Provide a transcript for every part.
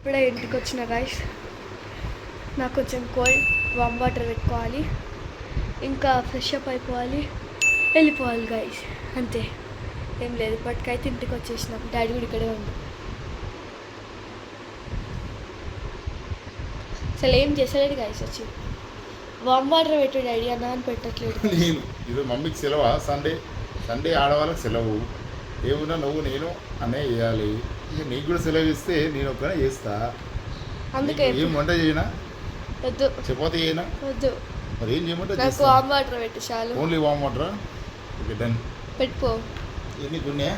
ఇప్పుడే ఇంటికి వచ్చిన గైస్. నాకు కొంచెం కోల్డ్, వామ్ వాటర్ పెట్టుకోవాలి, ఇంకా ఫ్రెష్ అప్ అయిపోవాలి, వెళ్ళిపోవాలి గైస్. అంతే, ఏం లేదు. ఇప్పటికైతే ఇంటికి వచ్చేసినాం. డాడీ కూడా ఇక్కడే ఉంది. అసలు ఏం చేసలేడు గైస్. వచ్చి వామ్ వాటర్ పెట్టు డాడీ అన్న అని పెట్టట్లేదు. నేను ఇది మమ్మీకి సెలవా? సండే ఆడవాళ్ళకి సెలవు. ఏమున్నా నువ్వు నేను అనే చేయాలి. ఇక నీకు కూడా సెలవు ఇస్తే నేను ఒక్కనే చేస్తా. అందుకే ఏం వంట చేయనా? వద్దు. చపాతీ చేయనా? వద్దు. మరి ఏం చేయమంటే నాకు వామ్ వాటర్ పెట్టు చాలు. ఓన్లీ వామ్ వాటరా? Okay, done. పెట్టుకో. ఎన్ని కొన్నా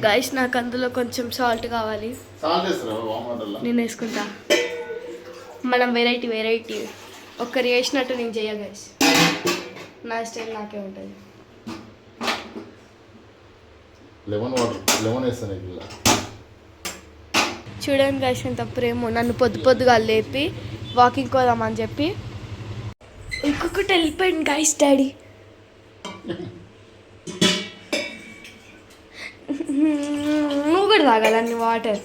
గైస్, నాకు అందులో కొంచెం సాల్ట్ కావాలి. సాల్ట్ వేస్తారా వామ్ వాటర్లో? నేను వేసుకుంటా. మనం వెరైటీ ఒక్కరు వేసినట్టు నేను చెయ్య గైస్. నా స్టైల్ నాకే ఉంటుంది. లెమన్ వేస్తాను ఇలా. చూడండి గైస్, ఎంత ప్రేమ. నన్ను పొద్దుగా లేపి వాకింగ్ పోదామని చెప్పి ఇంకొకటి వెళ్ళిపోయింది గైస్ డాడీ. నువ్వు కూడా తాగాలని వాటర్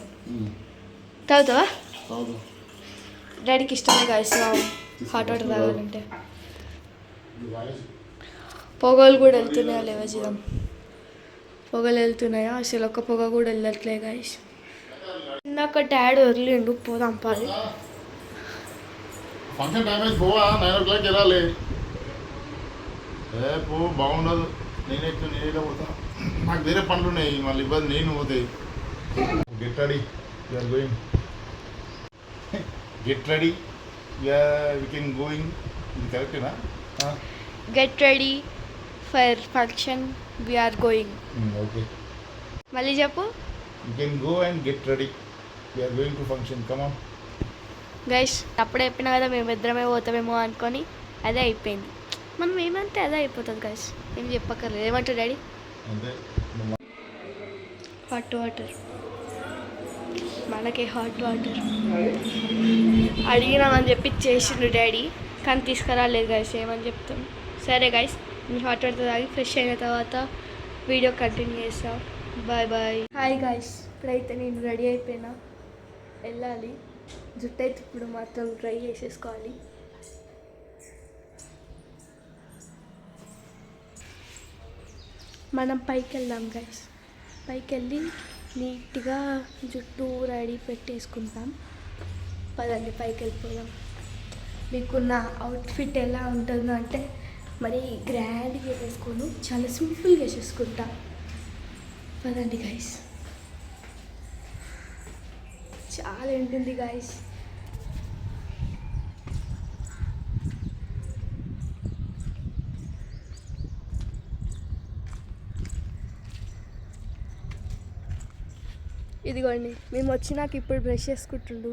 తాగుతావా? డాడీకి ఇష్టమే గైస్ హాట్ వాటర్ తాగాలంటే. పొగలు కూడా వెళ్తున్నాయా లేవా చూద్దాం. పొగలు వెళ్తున్నాయా? అసలు ఒక్క పొగ కూడా వెళ్ళట్లే గైస్. ఇందాక డాడీ వదిలిండు, పోదాం పాలి. ఫంక్షన్ టైం అయితే పోవా? 9 o'clock వెళ్ళాలి. పో, బాగుండదు. నేనే పోతాను. నాకు వేరే పనులు ఉన్నాయి, మళ్ళీ ఇబ్బంది. నేను పోతాయి. Get ready, you're going. Get ready, we can going. ఇది కరెక్టేనా? Get ready for function, we're going. Okay, మళ్ళీ చెప్పు. You can go and get ready, we're going to function. Come on guys, అప్పుడే చెప్పినా కదా మేము ఇద్దరమే పోతామేమో అనుకొని అదే అయిపోయింది. మనం ఏమంటే అదే అయిపోతుంది గైస్. ఏం చెప్పక్కర్లేదు. ఏమంటారు డాడీ? హాట్ వాటర్, మనకి హాట్ వాటర్ అడిగినామని చెప్పి చేసిండు డాడీ, కానీ తీసుకురాలేదు గైస్. ఏమని చెప్తాం. సరే గైస్, మీ హాట్ వాటర్ తాగి ఫ్రెష్ అయిన తర్వాత వీడియో కంటిన్యూ చేస్తాం. Bye bye. హాయ్ గైస్, ఇప్పుడైతే నేను రెడీ అయిపోయినా, వెళ్ళాలి. జుట్టు అయితే ఇప్పుడు మాత్రం డ్రై చేసేసుకోవాలి. మనం పైకి వెళ్దాం గైస్. పైకి వెళ్ళి నీట్గా జుట్టు రెడీ పెట్టేసుకుంటాం. పదండి పైకి వెళ్ళిపోదాం. మీకు నా అవుట్ఫిట్ ఎలా ఉంటుందో అంటే మరి గ్రాండ్గా వేసుకోను, చాలా సింపుల్గా వేసేసుకుంటా. పదండి గైస్. చాలా ఉంటుంది గైస్. ఇదిగోండి, మేము వచ్చినాక ఇప్పుడు బ్రష్ చేసుకుంటుండు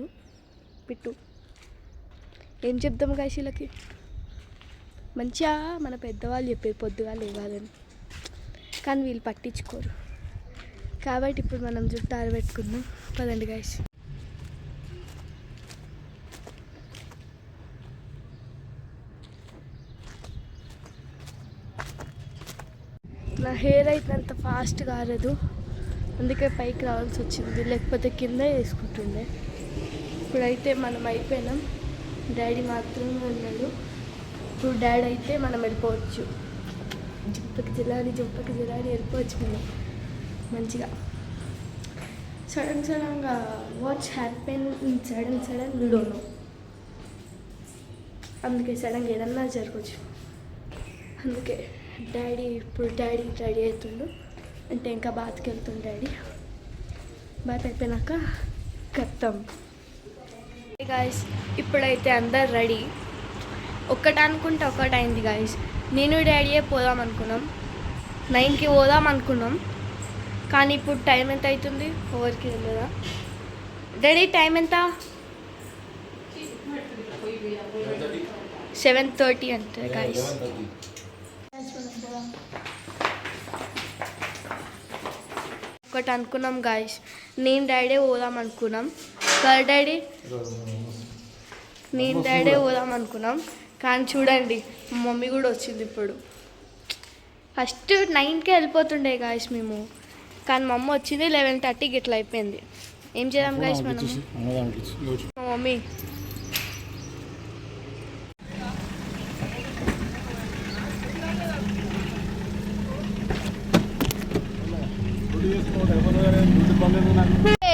పిట్టు. ఏం చెప్దాం గైస్ వీళ్ళకి? మంచిగా మన పెద్దవాళ్ళు చెప్పారు పొద్దుగా లేవాలని, కానీ వీళ్ళు పట్టించుకోరు. కాబట్టి ఇప్పుడు మనం జుట్టు ఆరబెట్టుకుందాం. పదండి గైస్. నా హెయిర్ అయితే అంత ఫాస్ట్గా ఆరదు, అందుకే పైకి రావాల్సి వచ్చింది, లేకపోతే కింద వేసుకుంటుండే. ఇప్పుడైతే మనం అయిపోయినాం. డాడీ మాత్రమే ఉన్నాడు. ఇప్పుడు డాడీ అయితే మనం వెళ్ళిపోవచ్చు. జంపకి జిలాని వెళ్ళిపోవచ్చు మనం మంచిగా. సడన్గా watts happen in sudden you don't know. అందుకే సడన్గా ఏదన్నా జరగచ్చు. అందుకే ఇప్పుడు డాడీ రెడీ అవుతుండు. అంటే ఇంకా బాత్కి వెళ్తుంది డాడీ. బాత్ అయిపోయినాక కత్తాం గాయస్. ఇప్పుడైతే అందరు రెడీ. ఒక్కటి అనుకుంటే ఒకటి అయింది గాయస్. నేను డాడీయే పోదాం అనుకున్నాం, 9కి పోదాం అనుకున్నాం. కానీ ఇప్పుడు టైం ఎంత అవుతుంది ఎవరికి తెలియదా? డాడీ టైం ఎంత? 7:30 అంటే గాయస్. ఒకటి అనుకున్నాం గాయస్, నేను డాడీ పోదాం అనుకున్నాం కదా డాడీ. నేను డాడీ పోదాం అనుకున్నాం, కానీ చూడండి మా మమ్మీ కూడా వచ్చింది. ఇప్పుడు ఫస్ట్ 9కే వెళ్ళిపోతుండే గాయస్ మేము, కానీ మా అమ్మ వచ్చింది 11:30కి ఇట్లా అయిపోయింది. ఏం చేద్దాం గైస్ మనం మా మమ్మీ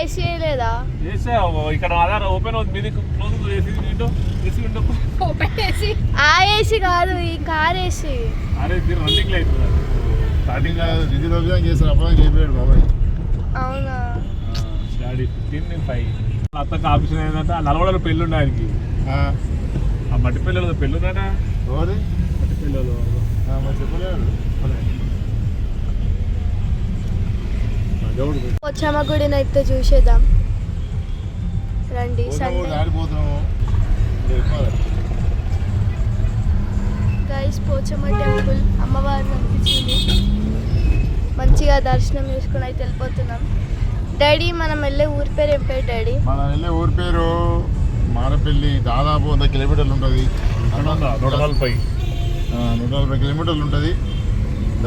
ఏసీ లేదా ఇక్కడ ఆధార్ ఓపెన్ అవుతుంది మీది close AC window AC window open AC ఆ ఏసీ కాదు ఈ కార్ ఏసీ అరే ఇది running light starting reserve Abhiyan చేశారు అప్పుడు చెప్పాడు బాబాయ్. అవునా డాడీ 15/5 అత్తకు ఆఫీస్ ఏంటంటే ఆ నలవడలో పెళ్ళి ఉండే ఆయనకి ఆ మట్టి పిల్లలు పెళ్ళి ఉందట ఎవరి మట్టి పిల్లలు మరి చెప్పలేడు. పోచమ్మ గుడిని అయితే చూసేద్దాం రండి. సండే ఆడిపోతున్నాము గైస్ పోచమ్మ టెంపుల్ అమ్మవారిని అనిపించింది. మంచిగా దర్శనం చేసుకుని అయితే వెళ్ళిపోతున్నాం. డాడీ మనం వెళ్ళే ఊరి పేరు ఏం పేరు డాడీ? మనం వెళ్ళే ఊరి పేరు మారపల్లి. దాదాపు 100 కిలోమీటర్లు ఉంటుంది. 140 కిలోమీటర్లు ఉంటుంది.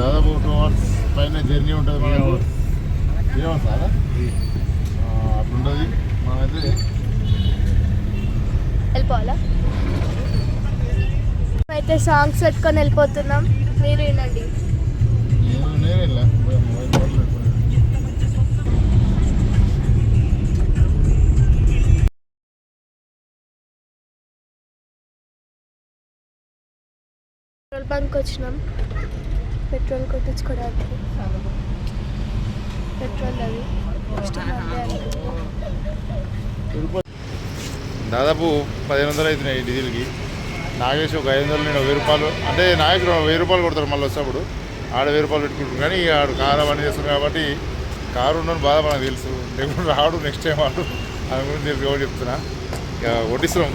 దాదాపు 2 hours పైన జర్నీ ఉంటుంది. మనకు 3 hours అలా అట్లుంటుంది. మనమైతే వెళ్ళిపోవాలా? అయితే సాంగ్స్ పెట్టుకొని వెళ్ళిపోతున్నాం. మీరు వినండి. నేను వెళ్ళా పెట్రోల్ బంక్ వచ్చినాం పెట్రోల్ కొట్టించుకోవడానికి. పెట్రోల్ అది దాదాపు 1500 అవుతున్నాయి డీజిల్కి. నాగేష్ ఒక 500 నేను 1000 రూపాయలు అంటే నాగేశ్వరం 1000 రూపాయలు కొడతారు. మళ్ళీ వచ్చినప్పుడు ఆడ 1000 రూపాయలు పెట్టుకుంటారు. కానీ ఆడు కారు అవన్నీ చేస్తారు కాబట్టి కారు ఉండని బాధ మనకు తెలుసు. లేకుంటే రాడు నెక్స్ట్ టైం వాడు దాని గురించి తెలుసు కాబట్టి చెప్తున్నా. ఇక కొట్టిస్తున్నాం.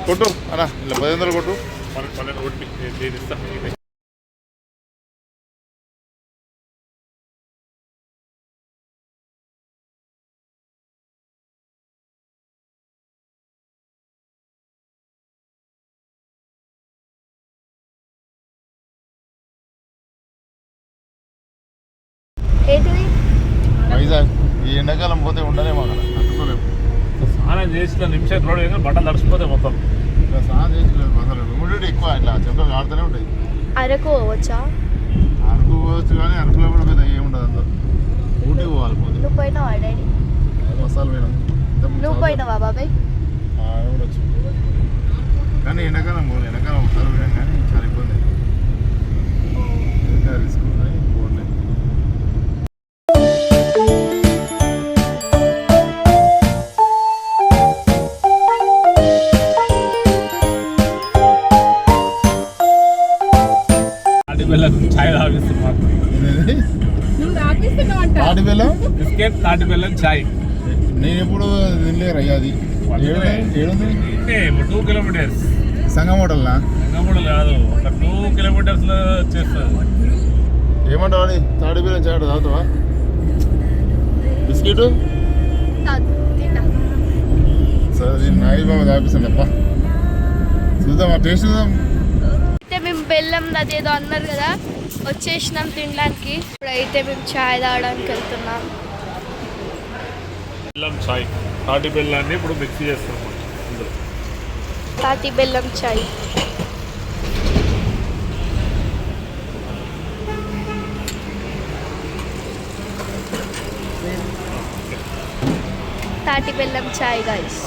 కొట్టు అన్నా ఇలా 1500 కొట్టు. 12 కొట్టి నేను ఇస్తాను. ఏంటిది? వైజాగ్ ఈ ఎండాకాలం పోతే ఉండలేము అక్కడ, అందుకోలేము. స్నానం చేసిన నిమిషం రోడ్ వేయగానే బట్టలు తడిసిపోతాయి మొత్తం. ఇంకా స్నానం చేసలేదు బస్సులు. హ్యూమిడిటీ ఎక్కువ, ఇట్లా చెమటలు ఆడుతూనే ఉంటాయి. అరకు పోవచ్చా? అరకు పోవచ్చు కానీ అరకులో కూడా పెద్ద ఏముండదు. అంతా ఊటీ పోవాలి. పోతే నువ్వు పోయినావా డాడీ? బస్సాలు పోయినాం. నువ్వు పోయినావా బాబాయ్? ఉండొచ్చు కానీ ఎండాకాలం పోలే. ఎండాకాలం ఒకసారి పోయాం కానీ చాలా ఇబ్బంది అయింది. రిస్క్ ఉన్నాయి పోలే. ఛాయ్ తాగిస్తున్నాం. తాటి బెల్లం బిస్కెట్ తాటి బెల్లం ఛాయ్ నేను ఎప్పుడు తినలేరు అయ్యా. అది ఏడుంది 2 kilometers. సంగం హోటల్నా? సంగమూడలు కాదు, ఒక 2 kilometers లో వచ్చేస్తుంది. ఏమంటావు అని? తాటి బెల్లం చాట తాగుతావా? బిస్కెట్ సరే దీన్ని నాయి బాబు తాపిస్తాను తప్ప. చూద్దాం ఆ టేస్ట్ చూద్దాం. అయితే మేము బెల్లం అదేదో అన్నారు కదా, వచ్చేసినాం తినడానికి. ఇప్పుడైతే మేము చాయ్ తాగడానికి వెళ్తున్నాం. బెల్లం ఛాయ్ తాటి బెల్లాన్ని ఇప్పుడు మిక్స్ చేస్తాం. తాటి బెల్లం చాయ్. తాటి బెల్లం చాయ్ గైస్.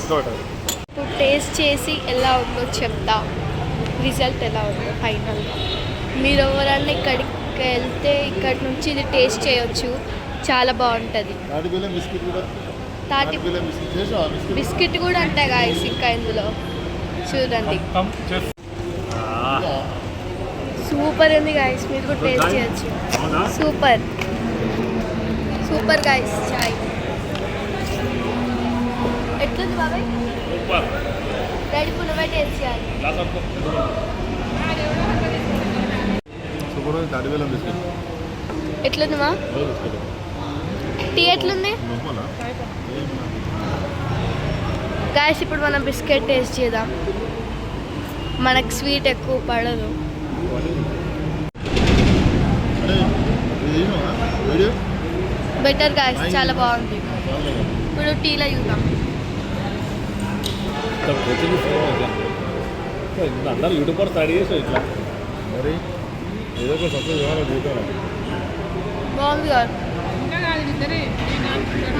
ఇప్పుడు టేస్ట్ చేసి ఎలా ఉందో చెప్తా, రిజల్ట్ ఎలా ఉందో ఫైనల్గా. మీరు ఎవరన్నా ఇక్కడికి వెళ్తే ఇక్కడ నుంచి ఇది టేస్ట్ చేయొచ్చు, చాలా బాగుంటుంది. తాటి బెల్లం బిస్కెట్ కూడా, తాటి బెల్లం బిస్కెట్ చేసావా? బిస్కెట్ కూడా ఉంటాయి గాయస్ ఇంకా ఇందులో చూడండి. సూపర్ ఉంది గాయస్, మీరు కూడా టేస్ట్ చేయొచ్చు. సూపర్ సూపర్ గాయస్ చాయ్. ఎట్లుంది బాబాయ్? డాడీ పునవే టేస్ట్ చేయాలి. సూపర్ ఉంది తాటి బెల్లం బిస్కెట్. ఎట్లుంది మా టీ? ఎట్లుంది గాయస్? ఇప్పుడు మనం బిస్కెట్ టేస్ట్ చేద్దాం. మనకు స్వీట్ ఎక్కువ పడదు. బెటర్ గాయస్, చాలా బాగుంది. ఇప్పుడు టీలో చూద్దాం. అందరూ యూట్యూబర్ స్టడీ చేసావు ఇట్లా మరి ఏదో ఒక సక్సెస్ కావాలి చూద్దాం. బాగుంది కదా,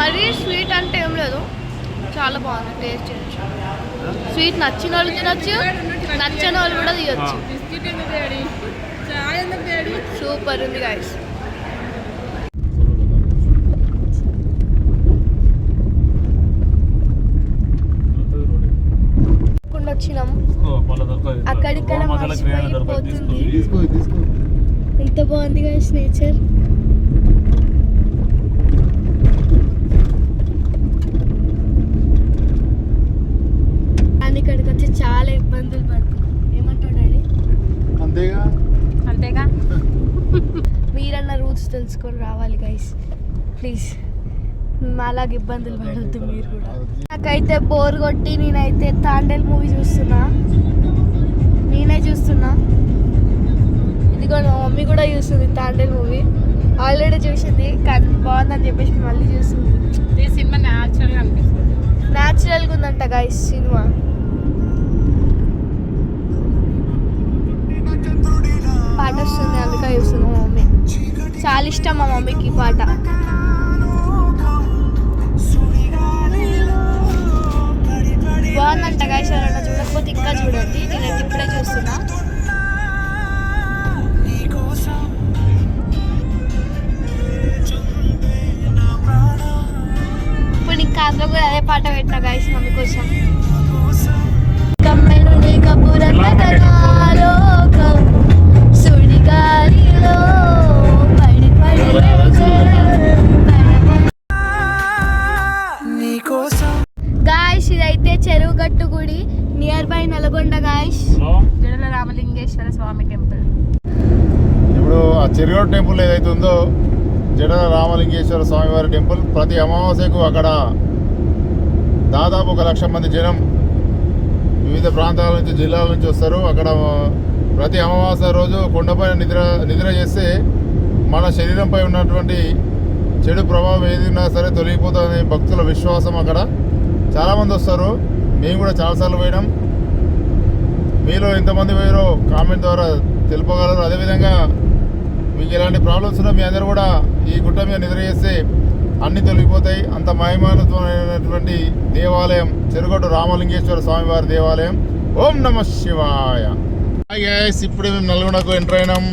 మరి స్వీట్ అంటే ఏం లేదు, చాలా బాగుంది టేస్ట్. స్వీట్ నచ్చిన వాళ్ళు తినొచ్చు, నచ్చని వాళ్ళు కూడా తీయచ్చు. సూపర్ ఉంది గైస్. వచ్చినాం అక్కడిక్కడ మర్చిపోతుంది. ఎంత బాగుంది గైస్ నేచర్. ఇక్కడికి వచ్చి చాలా ఇబ్బందులు పడుతున్నాం. ఏమంటావు డాడీ? అంతేగా మీరన్న రూల్స్ తెలుసుకొని రావాలి గైస్ ప్లీజ్. అలాగే ఇబ్బందులు పడద్దు మీరు కూడా. నాకైతే బోర్ కొట్టి నేనైతే తాండేల్ మూవీ చూస్తున్నా. ఇదిగో మా మమ్మీ కూడా చూస్తుంది తాండేల్ మూవీ. ఆల్రెడీ చూసింది కానీ బాగుందని చెప్పేసి మళ్ళీ చూస్తుంది. ఈ సినిమా న్యాచురల్గా అనిపిస్తుంది. న్యాచురల్గా ఉందంట గైస్ సినిమా. పాట వస్తుంది అందుకే చూస్తుంది మా మమ్మీ. చాలా ఇష్టం మా మమ్మీకి ఈ పాట. బాగుందంట గైస్. ఎవరైనా చూడకపోతే ఇంకా చూడండి, నేనైతే ఇప్పుడే చూస్తున్నా. ఇప్పుడు ఇంకా అందులో కూడా అదే పాట పెట్టిన గైస్ మమ్మీ కోసం. గాయస్ ఇదైతే చెరువు గట్టు గుడి nearby Nalgonda guys. Jadala Ramalingeshwara Swamy temple. ఇప్పుడు ఆ చెరుగోడు టెంపుల్ ఏదైతే ఉందో జడల రామలింగేశ్వర స్వామివారి టెంపుల్, ప్రతి అమావాస్యకు అక్కడ దాదాపు 1,00,000 మంది జనం వివిధ ప్రాంతాల నుంచి జిల్లాల నుంచి వస్తారు. అక్కడ ప్రతి అమావాస్య రోజు కొండపైన నిద్ర చేస్తే మన శరీరంపై ఉన్నటువంటి చెడు ప్రభావం ఏది ఉన్నా సరే తొలగిపోతుందని భక్తుల విశ్వాసం. అక్కడ చాలామంది వస్తారు, మేము కూడా చాలాసార్లు పోయినాం. మీలో ఎంతమంది పోయారో కామెంట్ ద్వారా తెలుపగలరు. అదేవిధంగా మీకు ఎలాంటి ప్రాబ్లమ్స్ ఉన్నా మీ అందరూ కూడా ఈ గుట్ట మీద నిద్ర చేస్తే అన్నీ తొలగిపోతాయి. అంత మహిమానమైనటువంటి దేవాలయం చెరుగొట్టు రామలింగేశ్వర స్వామివారి దేవాలయం. ఓం నమ శివాయ. ఇప్పుడే మేము నల్గొండకు ఎంటర్ అయినాం.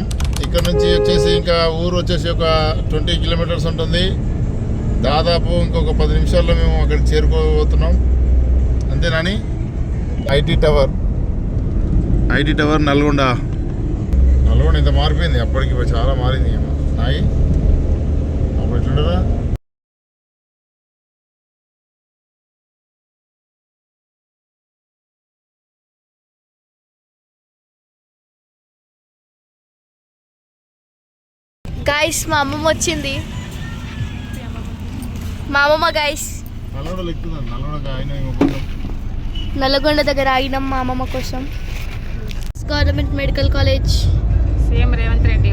ఇక్కడ నుంచి వచ్చేసి ఇంకా ఊరు వచ్చేసి ఒక 20 కిలోమీటర్స్ ఉంటుంది. దాదాపు ఇంకొక 10 నిమిషాల్లో మేము అక్కడికి చేరుకోబోతున్నాం. అంతేనాని? ఐటీ టవర్ నల్గొండ ఇంత మారిపోయింది. అప్పటికి చాలా మారింది నాయి. అప్పుడు ఎట్లుండరా? గైస్ మా అమ్మమ్మ వచ్చింది. మా అమ్మమ్మ గైస్ నల్గొండ దగ్గర ఆగినాం మా అమ్మమ్మ కోసం. Government medical college same Revanth Reddy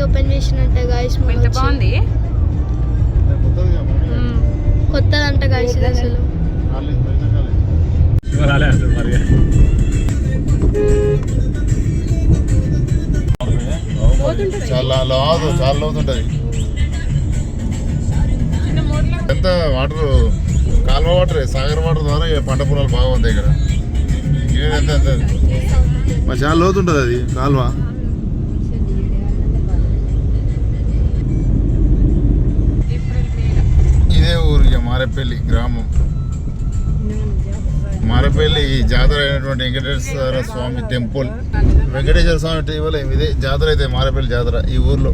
open చేసినంట గైస్. ఎంత బాగుంది, కొత్తదంట గైస్ ఇది అసలు. చాలా లోతుంటది. ఎంత వాటర్, కాలువ వాటర్, సాగర్ వాటర్ ద్వారా పంట పొలాలు బాగా ఉంటాయి ఇక్కడ. ఎంత మరి చాలా లోతుంటుంది అది కాలువ. ఇదే ఊరు ఇక మారేపల్లి గ్రామం. మారేపల్లి జాతర అయినటువంటి వెంకటేశ్వర స్వామి టెంపుల్. వెంకటేశ్వర స్వామి టెంపుల్ ఇదే జాతర అయితే మారేపల్లి జాతర ఈ ఊర్లో.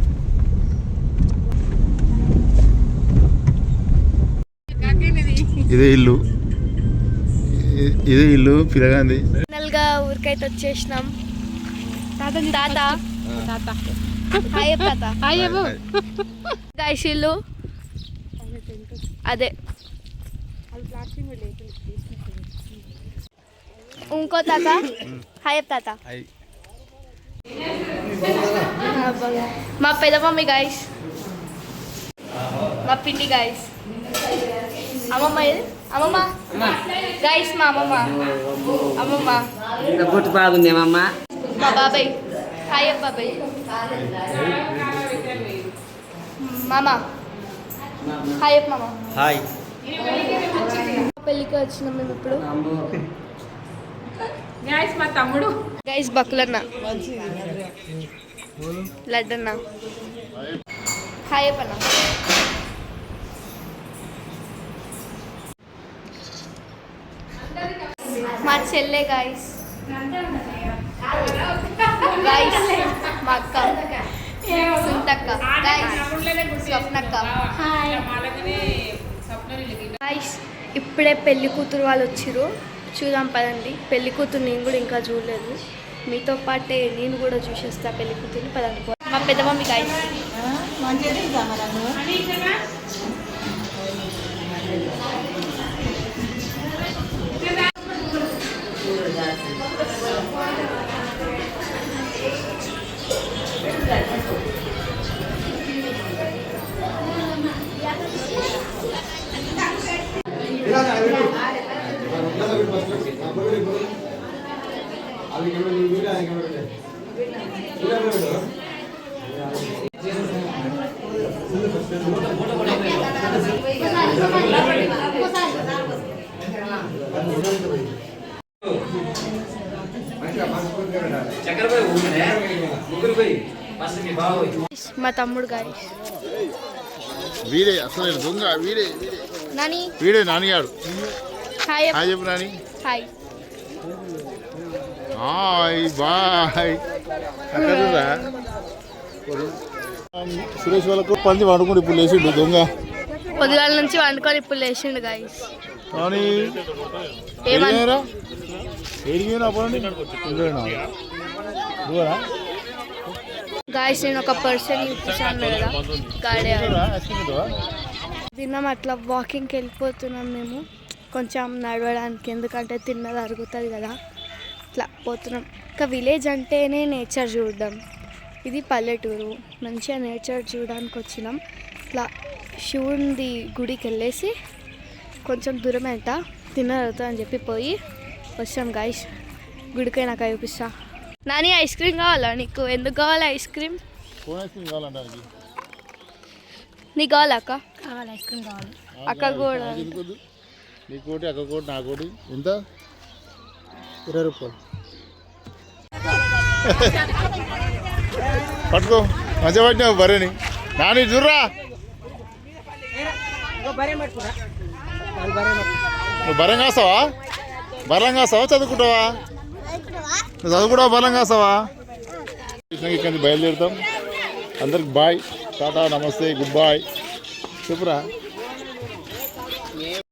ఇదే ఇల్లు పిరగాంది. ఫైనల్ గా ఊరికైతే వచ్చేసినాం. గైస్ ఇల్లు అదే. ఇంకో తాత హాయ్ తాత. మా పెద్ద మమ్మీ గైస్. మా పిన్ని గైస్. అమ్మమ్మ ఇది అమ్మమ్మ గైస్, మా అమ్మమ్మ అమ్మమ్మ. బొట్టు బాగుందేమమ్మా. మా బాబాయ్. హాయ్ బాబాయ్. మామ హాయ్ మామ. హాయ్. పెళ్ళికి వచ్చినాం మేము ఇప్పుడు. గైస్ మా తమ్ముడు గైస్ బక్కులన్న, లడ్డన్న. హాయ్ అన్న. మా చెల్లె గైస్. గైస్ మా అక్క సుంతక్క. గైస్ స్వప్నక్క. గైస్ ఇప్పుడే పెళ్లి కూతురు వాళ్ళు వచ్చిర్రు, చూద్దాం పదండి. పెళ్లి కూతురు నేను కూడా ఇంకా చూడలేదు, మీతో పాటే నేను కూడా చూసేస్తా పెళ్లి కూతుర్ని. పదండి. మా పెద్ద మమ్మీ గైస్. మా తమ్ముడు గైస్. వీడే అసలు దొంగ, వీడే నాని. వీడే నానిగాడు. హాయ్ హాయ్ చెప్పు నాని. హాయ్. Hi bye. అక్కడురా సురేష్ వాళ్ళకు పంది వండుకుంటూ ఇప్పుడు లేచిండు దొంగ. పొద్దుగాల నుంచి వండుకొని ఇప్పుడు లేచిండు గైస్. కానీ గాయస్ నేను ఒక పర్సన్ చూసాను కదా, గాడే తిన్నాం. అట్లా వాకింగ్కి వెళ్ళిపోతున్నాం మేము, కొంచెం నడవడానికి, ఎందుకంటే తిన్నది అరుగుతుంది కదా, ఇట్లా పోతున్నాం. ఇంకా విలేజ్ అంటేనే నేచర్ చూడడం, ఇది పల్లెటూరు, మంచిగా నేచర్ చూడడానికి వచ్చినాం. ఇట్లా శివుడి గుడికి వెళ్ళేసి కొంచెం దూరం అంట తిన్నది అరుగుతుంది అని చెప్పి పోయి వచ్చాం గాయస్. గుడికై నాకు చూపిస్తా. నాని ఐస్ క్రీమ్ కావాలా నీకు? ఎందుకు కావాలి ఐస్ క్రీమ్? నీకు కావాలా అక్క? కావాలి ఐస్ క్రీమ్ కావాలి. అక్క కూడా. నీకోటి అక్కకోటి నాకోటి. ఎంత? 20 రూపాయలు. పట్టుకో, మంచిగా పట్టినావు బర్రెని. నాని చూర్రా, నువ్వు బర్రెం కాస్తావా? బర్రెం కాస్తావా చదువుకుంటావా? నువ్వు చదువుకుంటావా బర్రెం కాస్తావా? ఇక్కడి నుంచి బయలుదేరుతాం. అందరికి బాయ్, టాటా, నమస్తే, గుడ్ బాయ్ చెప్పురా.